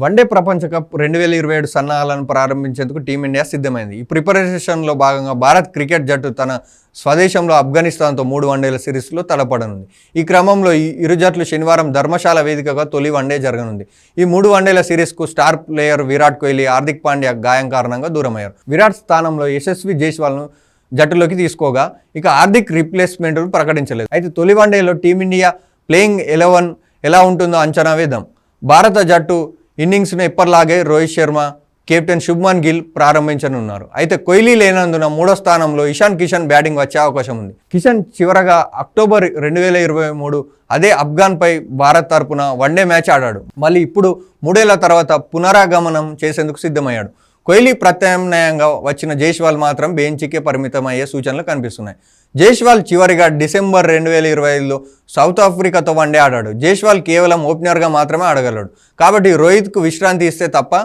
One day ప్రపంచ cup 2027 సన్నాహాలను ప్రారంభించేందుకు team India సిద్ధమైంది. ఈ ప్రిపరేషన్లో భాగంగా భారత్ క్రికెట్ జట్టు తన స్వదేశంలో ఆఫ్ఘనిస్తాన్తో 3 వన్డేల సిరీస్లో తలపడనుంది. ఈ క్రమంలో ఈ ఇరు జట్లు శనివారం ధర్మశాల వేదికగా తొలి వన్డే జరగనుంది. ఈ 3 వన్డేల సిరీస్కు స్టార్ ప్లేయర్ విరాట్ కోహ్లీ, హార్దిక్ పాండ్యా గాయం కారణంగా దూరమయ్యారు. విరాట్ స్థానంలో యశస్వి జైస్వాల్ను జట్టులోకి తీసుకోగా ఇక హార్దిక్ రీప్లేస్మెంట్ను ప్రకటించలేదు. అయితే తొలి వన్డేలో టీమిండియా ప్లేయింగ్ 11 ఎలా ఉంటుందో అంచనా వేద్దాం. భారత జట్టు ఇన్నింగ్స్ను ఎప్పటిలాగే రోహిత్ శర్మ, కెప్టెన్ శుభ్మన్ గిల్ ప్రారంభించనున్నారు. అయితే కోహ్లీ లేనందున 3వ స్థానంలో ఇషాన్ కిషన్ బ్యాటింగ్ వచ్చే అవకాశం ఉంది. కిషన్ చివరగా అక్టోబర్ 2023 అదే ఆఫ్ఘన్పై భారత్ తరపున వన్డే మ్యాచ్ ఆడాడు. మళ్ళీ ఇప్పుడు 3 ఏళ్ల తర్వాత పునరాగమనం చేసేందుకు సిద్ధమయ్యాడు. కోహ్లీ ప్రత్యామ్నాయంగా వచ్చిన జైస్వాల్ మాత్రం బెంచ్కే పరిమితమయ్యే సూచనలు కనిపిస్తున్నాయి. జైస్వాల్ చివరిగా డిసెంబర్ 2025లో సౌత్ ఆఫ్రికాతో వన్డే ఆడాడు. జైస్వాల్ కేవలం ఓపెనర్గా మాత్రమే ఆడగలడు. కాబట్టి రోహిత్కు విశ్రాంతి ఇస్తే తప్ప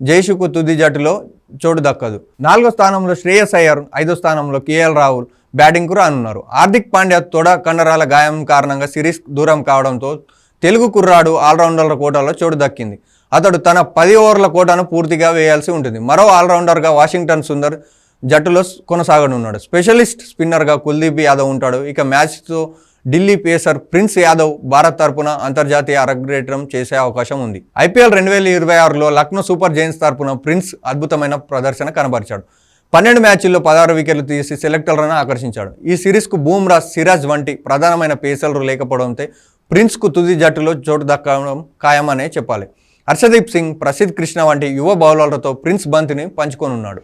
జైషుకు తుది జట్టులో చోటు దక్కదు. 4వ స్థానంలో శ్రేయస్ అయ్యర్, 5వ స్థానంలో కేఎల్ రాహుల్ బ్యాటింగ్కు రానున్నారు. హార్దిక్ పాండ్యా తొడ కండరాల గాయం కారణంగా సిరీస్ దూరం కావడంతో తెలుగు కుర్రాడు ఆల్రౌండర్ల కోటాలో చోటు దక్కింది. అతడు తన 10 ఓవర్ల కోటాను పూర్తిగా వేయాల్సి ఉంటుంది. మరో ఆల్రౌండర్గా వాషింగ్టన్ సుందర్ జట్టులో కొనసాగనున్నాడు. స్పెషలిస్ట్ స్పిన్నర్గా కుల్దీప్ యాదవ్ ఉంటాడు. ఇక మ్యాచ్తో ఢిల్లీ పేసర్ ప్రిన్స్ యాదవ్ భారత్ తరపున అంతర్జాతీయ అరంగేట్రం చేసే అవకాశం ఉంది. ఐపీఎల్ 2026లో లక్నో సూపర్ జైంట్స్ తరపున ప్రిన్స్ అద్భుతమైన ప్రదర్శన కనబరిచాడు. 12 మ్యాచ్ల్లో 16 వికెట్లు తీసి సెలెక్టర్లను ఆకర్షించాడు. ఈ సిరీస్కు బూమ్రా, సిరాజ్ వంటి ప్రధానమైన పేసర్లు లేకపోవడంతో ప్రిన్స్కు తుది జట్టులో చోటు దక్కడం ఖాయమనే చెప్పాలి. హర్షదీప్ సింగ్, ప్రసిద్ధ్ కృష్ణ వంటి యువ బౌలర్లతో ప్రిన్స్ బంతిని పంచుకోనున్నాడు.